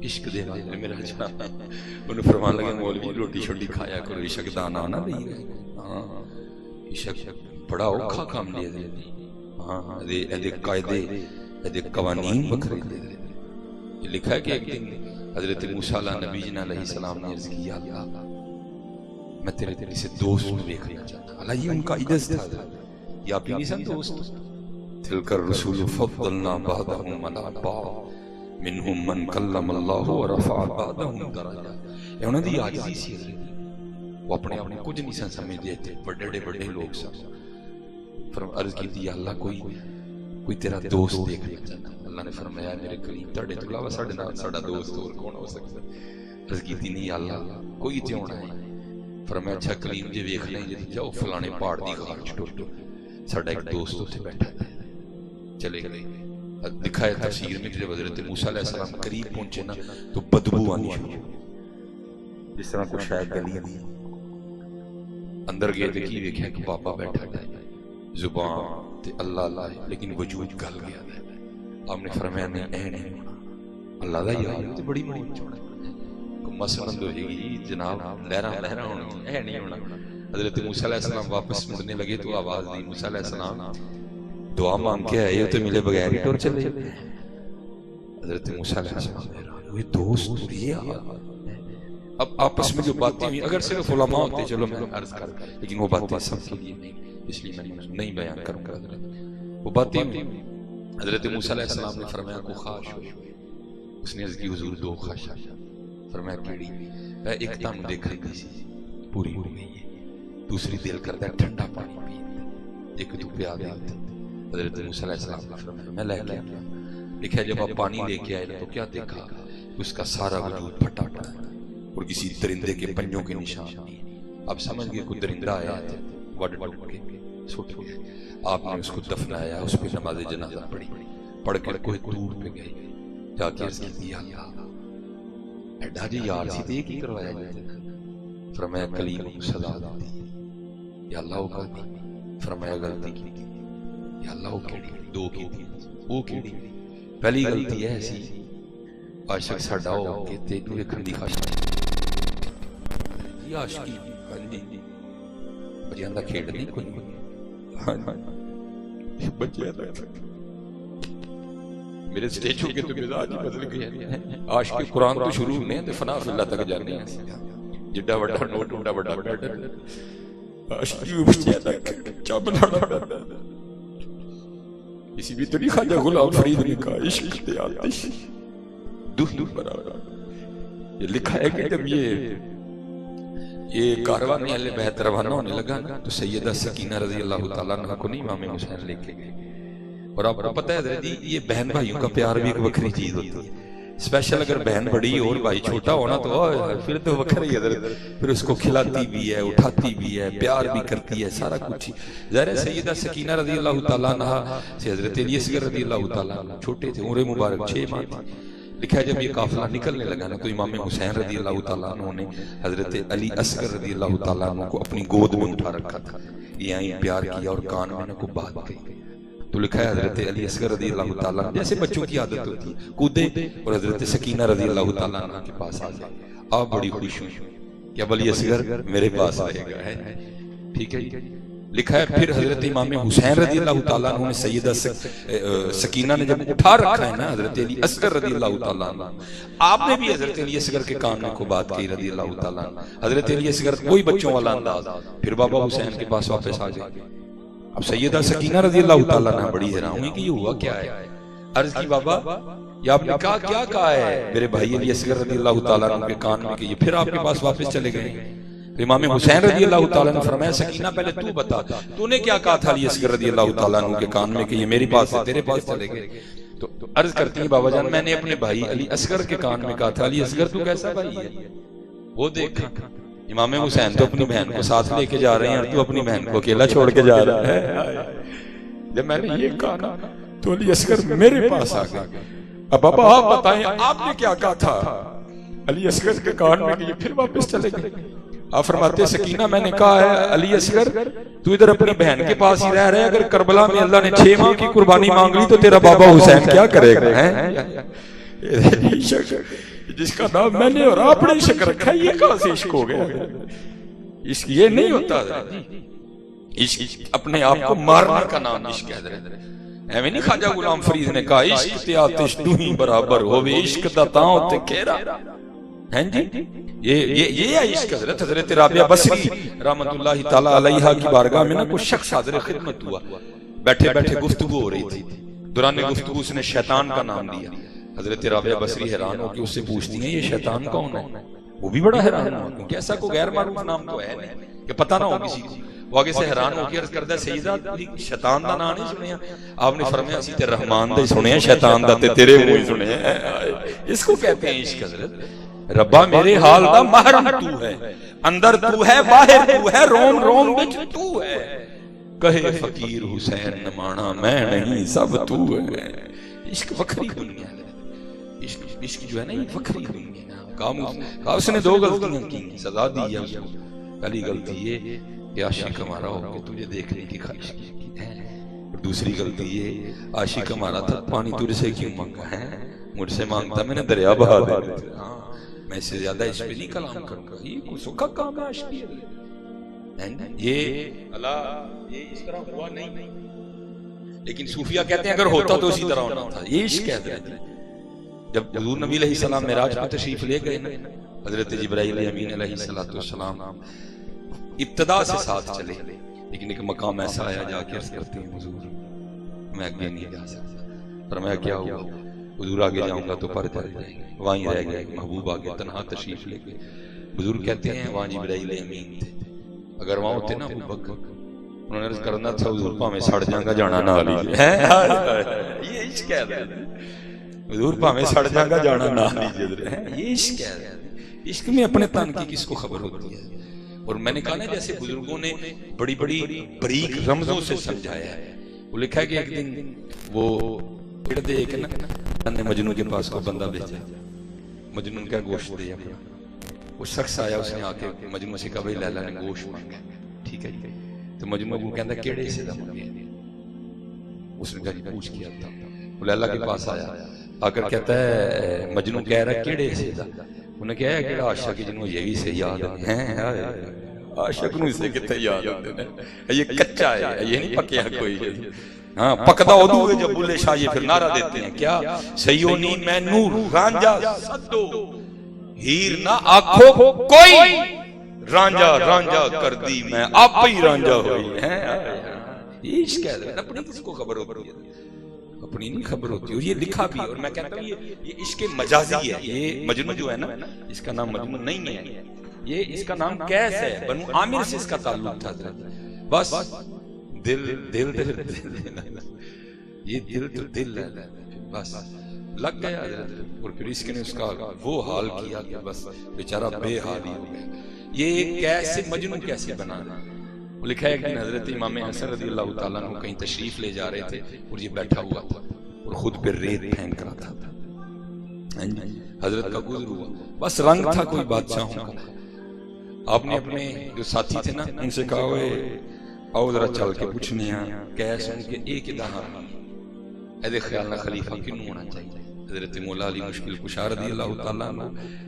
عشق دے والے میرا جناب, انہوں فرمان لگے مولوی روٹی چھوٹی کھایا کرو, عشق دا نانا نہیں ہے. ہاں عشق بڑا اوکھا کام لیا دے, ہاں دے قاعدے دے قوانین بکھرے دے. یہ لکھا ہے کہ ایک دن حضرت موسیٰ نبی جنا علیہ السلام نے عرض کیا, اللہ میں تیرے سے دوست کو دیکھنا چاہتا ہوں. اللہ یہ ان کا عدس تھا, یا بھی نہیں سن دوست. تلک الرسول فضلنا بعضهم على بعض منهم من کلم اللہ ورفع بعضهم درجات. یہ انہوں نے عاجزی سی حضرت, وہ اپنے آپ کچھ نہیں سن سمجھتے تھے, بڑے بڑے لوگ سن. عرض کی تھی اللہ کوئی تیرا دوست دیکھنا چاہتا. اللہ نے فرمایا میرے کریم تڑے تو علاوہ ساڑھا دوست اور کون ہو سکتا. عرض کی تھی نہیں اللہ کوئی تے ہونا ہے. فرمایا اچھا کریم جی ویکھ لیں جی, جاؤ فلانے پہاڑ دی غار چ ٹر, ساڈا ایک دوست اتنے بیٹھا ہے. چلے گئے, دکھایا تفسیر میں جب حضرت موسیٰ علیہ السلام قریب پہنچے نا تو بدبو آنی شروع, جس طرح کچھ شاید گلی دی. اندر گئے دیکھی ویکھیا کہ بابا بیٹھا ہے, زبان تے اللہ اللہ ہے, لیکن وجود گل گیا ہے. آپ نے فرمایا نہیں اے نہیں ہونا, اللہ دا یار تے بڑی بڑی چھوڑا کوئی مسلم ہو جائے گی جناب, لہراں ہونا اے نہیں ہونا. حضرت موسیٰ علیہ السلام واپس مڑنے لگے تو آواز دی, موسیٰ علیہ السلام دعا مانگ کے آئے تو ملے بغیر ہی ٹور چلے. حضرت موسیٰ علیہ السلام یہ دوست یہ اب آپس میں جو باتیں ہوئی, اگر صرف علماء ہوتے چلو میں عرض کر, لیکن وہ باتیں سب کے لیے نہیں, اس لیے میں نہیں بیان کروں گا. حضرت وہ باتیں حضرت موسیٰ علیہ السلام نے فرمایا کو خواہش ہوئی, اس نے عرض کی حضور دو خواہش. فرمایا کیڑی؟ ایک تم دیکھنے دی سی پوری ہو گئی ہے, دوسری دل کرتا ہے ٹھنڈا پانی پی, ایک تو پیا دے. حضرت موسیٰ علیہ السلام نے فرمایا میں لے کے آیا. لکھا جب آپ پانی لے کے آئے تو کیا دیکھا, اس کا سارا وجود پھٹا پڑا اور کسی درندے کے پنجوں کے نشان نہیں. اب سمجھ گئے کوئی درندہ آیا تھا, وڈ کے سٹ گیا. آپ نے اس کو دفنایا, اس پہ نماز جنازہ پڑھی, پڑھ کر کوئی دور پہ گئے, جا کے عرض کی اللہ ایڈا جی یار سی تے کی کروایا جاتا. فرمایا کلیم صدا دی, یا اللہ وہ کہتی. فرمایا غلطی کی, یا اللہ وہ کیڑی دو کی تھی, وہ کیڑی پہلی غلطی ہے سی عاشق ساڈا ہو کے تینوں ویکھن دی خواہش یہ عاشقی بچیاں دا کھیڈ نہیں کوئی بچیاں دا میرے سٹیجوں کے تو مزاج ہی بدل گئے ہیں. عاشق قرآن تو شروع نے تے فنا فی اللہ تک جانے ہیں. جڈا بڑا نوٹ اڈا بڑا بیٹر عاشقی بچیا تک چا بنا اسی بھی تو نہیں خواجہ غلام فرید نے کہا عشق تے آتش دو برابر. یہ لکھا ہے کہ جب یہ کاروان اہل بیت روانہ ہونے لگا نا تو سیدہ سکینہ رضی اللہ تعالیٰ عنہ کو نہیں امام حسین لے کے گئے. اور آپ کو پتہ ہے حضرت جی یہ بہن بھائیوں کا پیار بھی ایک وکری چیز ہوتی ہے. اسپیشل اگر بہن بڑی اور بھائی چھوٹا ہونا تو پھر تو وکری حضرت. پھر اس کو کھلاتی بھی ہے, اٹھاتی بھی ہے, پیار بھی کرتی ہے, سارا کچھ. ظاہر ہے سیدہ سکینہ رضی اللہ تعالیٰ عنہ سے حضرت علی اصغر رضی اللہ تعالیٰ عنہ چھوٹے تھے, عمر مبارک 6 ماہ تھی. لکھا ہے جب یہ قافلہ نکلنے لگا نا تو امام حسین رضی اللہ تعالیٰ عنہ نے حضرت علی اصغر رضی اللہ تعالیٰ عنہ کو اپنی گود میں اٹھا رکھا تھا. یہیں پیار کیا اور کان میں کو بات کہی. تو لکھا ہے حضرت علی اصغر رضی اللہ تعالیٰ عنہ جیسے بچوں کی عادت ہوتی ہے کودے اور حضرت سکینہ رضی اللہ تعالیٰ عنہ کے پاس آ گئے. آپ بڑی خوش ہوئی کہ اب علی اصغر میرے پاس آئے گا ہے. ٹھیک ہے. لکھا ہے پھر حضرت امام حسین رضی اللہ تعالیٰ عنہ نے سیدہ سکینہ نے جب اٹھا رکھا ہے نا حضرت علی اصغر رضی اللہ تعالیٰ عنہ, آپ نے بھی حضرت علی اصغر کے کان میں کو بات کی رضی اللہ تعالیٰ عنہ. حضرت علی اصغر کوئی بچوں والا انداز, پھر بابا حسین کے پاس واپس آ گئے. اب سیدہ سکینہ رضی اللہ تعالیٰ عنہ بڑی حیران ہوئی کہ یہ ہوا کیا ہے. عرض کی بابا یہ آپ نے کیا کہا ہے میرے بھائی علی اصغر رضی اللہ تعالیٰ عنہ کے کان میں کہ یہ پھر آپ کے پاس واپس چلے گئے. امام حسین رضی اللہ تعالیٰ نے فرمایا سکینہ پہلے تو بتا تو نے کیا کہا تھا علی اصغر رضی اللہ تعالیٰ عنہ کے کان میں کہ یہ میرے پاس سے تیرے پاس چلے گئے. تو عرض کرتی ہیں بابا جان میں نے اپنے بھائی علی اصغر کے کان میں کہا تھا علی اصغر تو کیسا بھائی ہے. وہ دیکھا امام حسین تو اپنی بہن کو ساتھ لے کے جا رہے ہیں اور تو اپنی بہن کو اکیلا چھوڑ کے جا رہا ہے. جب میں نے یہ کہا تو علی اصغر میرے پاس آ گیا. اب بابا آپ بتائیں آپ نے کیا کہا تھا علی اصغر کے کان میں کہ یہ پھر واپس چلے گئے. آپ فرماتے سکینہ میں نے کہا ہے علی اصغر تو ادھر اپنی بہن کے پاس ہی رہ رہے ہیں, اگر کربلا میں اللہ نے 6 ماہ کی قربانی مانگ لی تو تیرا بابا حسین کیا کرے گا. جس کا نام میں نے اور آپ نے عشق رکھا ہے یہ کہاں سے عشق ہو گیا. عشق یہ نہیں ہوتا عشق اپنے آپ کو مارنے کا نام عشق ہے. ایویں نہیں خواجہ غلام فرید نے کہا عشق تے آتش دو ہی برابر ہوے عشق دا تاں تے کہرا ہیں جی. یہ ہے عشق. حضرت رابعہ بصری رحمت اللہ تعالی علیہا کی بارگاہ میں نا کوئی شخص حاضر خدمت ہوا, بیٹھے بیٹھے گفتگو ہو رہی تھی. دوران گفتگو اس نے شیطان کا نام دیا. حضرت رابعہ بصری حیران ہو کے اس سے پوچھتی ہیں یہ شیطان کون ہے. وہ بھی بڑا حیران ہوا کیونکہ ایسا کوئی غیر معروف نام تو ہے نہیں کہ پتہ نہ ہو کسی کو. وہ آگے سے حیران ہو کے عرض کردا سیدہ شیطان دا نام نہیں سنیا. آپ نے فرمایا اسی تے رحمان دا ہی سنیا, شیطان دا تے تیرے منہ ہی سنیا. اس کو کہتے ہیں عشق. حضرت ربا میرے حال دا محرم تو ہے, اندر تو ہے باہر تو ہے, روم روم وچ تو ہے. کہے فقیر حسین نمانا میں نہیں سب تو ہے. عشق وکری دنیا ہے. عشق جو ہے نا یہ وکری دنیا ہے. کہا اس نے 2 غلطیاں کی, سزا دی ہے اس کو. پہلی غلطی یہ کہ عاشق ہمارا ہو کہ تجھے دیکھنے کی خواہش کی ہے. دوسری غلطی یہ عاشق ہمارا تھا پانی تجھ سے کیوں مانگا ہے. مجھ سے مانگتا میں نے دریا بہا دے. میں سے زیادہ اس پہ نہیں کلام کروں گا. یہ کوئی سکھا کام ہے عاشقی. یہ اللہ یہ اس طرح ہوا نہیں, لیکن صوفیہ کہتے ہیں اگر ہوتا تو اسی طرح ہونا تھا. یہ عشق کہتے ہیں. جب حضور نبی علیہ السلام معراج پر تشریف لے گئے نا, حضرت جبرائیل امین علیہ السلام ابتدا سے ساتھ چلے, لیکن ایک مقام ایسا آیا جا کے عرض کرتے ہیں حضور میں آگے نہیں جا سکتا. فرمایا کیا ہوا. حضور آگے جاؤں گا تو پر جائیں گے. وہیں رہ گئے. محبوب آگے تنہا تشریف لے گئے. حضور کہتے ہیں وہاں جبرائیل امین تھے. اگر وہاں ہوتے نا ابو بکر انہوں نے عرض کرنا تھا حضور پاویں سڑ جاؤں گا جانا نہ لیجیے. یہ عشق ہے. حضور پاویں سڑ جاؤں گا جانا نہ لیجیے. یہ عشق ہے. عشق میں اپنے تن کی کس کو خبر ہوتی ہے. اور میں نے کہا نا جیسے بزرگوں نے بڑی بڑی بریک رمزوں سے سمجھایا ہے. وہ لکھا ہے کہ ایک دن وہ دے ایک نا مجنون کے پاس کو بندہ بھیجا. مجنون کا گوشت دے اپنا. وہ شخص آیا, اس نے آ کے مجنون سے کہا بھائی لیلا نے گوشت مانگا. ٹھیک ہے تو مجنون کو کہتا کیڑے حصے دا مانگے. اس نے کہا جی پوچھ کیا تھا. وہ لیلا کے پاس آیا, آ کر کہتا ہے مجنون کہہ رہا ہے کیڑے حصے دا. انہوں نے کہا ہے کہ عاشق جنہوں یہی سے یاد ہیں. عاشق نو اسے کتے یاد ہوتے ہیں. یہ کچا ہے, یہ نہیں پکیا کوئی. ہاں پکدا ادو ہے جب بلے شاہ یہ پھر نعرہ دیتے ہیں کیا سیونی میں نور رانجا سدو ہیر نہ آنکھوں کوئی رانجا رانجا کر دی میں آپ ہی رانجا ہوئی ہے. یہ عشق ہے، اپنی کس کو خبر ہوتی ہے؟ اپنی نہیں خبر ہوتی. اور یہ لکھا بھی، اور میں کہتا ہوں یہ عشق مجازی ہے. یہ مجنون جو ہے نا، اس کا نام مجنون نہیں ہے، یہ اس کا نام کیس ہے. بنو عامر سے اس کا تعلق تھا. بس دل دل دل یہ دل تو دل ہے، بس لگ گیا حضرت. اور پھر اس نے اس کا وہ حال کیا کہ بس بیچارہ بے حال ہی ہو گیا. یہ کیسے مجنون کیسے بنانا. لکھا ہے کہ حضرت امام حسن رضی اللہ تعالیٰ عنہ کہیں تشریف لے جا رہے تھے اور یہ بیٹھا ہوا تھا اور خود پہ ریت پھینک رہا تھا. حضرت کا گزر ہوا، بس رنگ تھا کوئی بادشاہوں کا. آپ نے اپنے جو ساتھی تھے نا ان سے کہا ہوئے آؤ ذرا چل کے پوچھنے ہیں کیسے ان کے ایک ادھا ایدے خیال نہ خلیفہ کیوں ہونا چاہیے. حضرت مولا علی مشکل کشا رضی اللہ تعالیٰ عنہ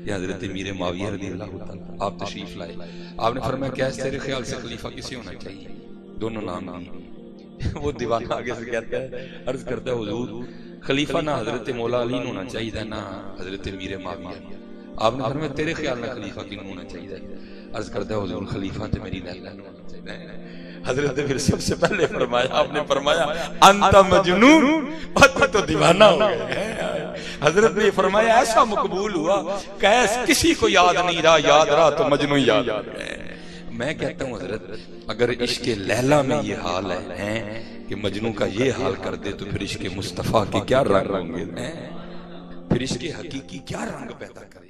یا حضرت میر معاویہ رضی اللہ تعالیٰ. آپ تشریف لائے، آپ نے فرمایا کیسے تیرے خیال سے خلیفہ کسے ہونا چاہیے؟ دونوں نام دیے. وہ دیوانہ آگے سے کہتا ہے، عرض کرتا ہے حضور خلیفہ نہ حضرت مولا علی ہونا چاہیے نہ حضرت میر معاویہ. آپ نے فرمایا تیرے خیال میں خلیفہ کیوں ہونا چاہیے؟ عرض کرتا ہے حضور خلیفہ تو میری لیلا ہونا چاہیے. حضرت نے پھر سب سے پہلے فرمایا، آپ نے فرمایا انت مجنون، تو دیوانہ ہو گئے. حضرت نے فرمایا ایسا مقبول ہوا کیس کسی کو یاد نہیں رہا، یاد رہا تو مجنون یاد آ گئے. میں کہتا ہوں حضرت اگر عشق لیلا میں یہ حال ہے کہ مجنون کا یہ حال کر دے تو پھر عشق مصطفیٰ کے کیا رنگ ہوں گے، پھر عشق حقیقی کیا رنگ پیدا کرے.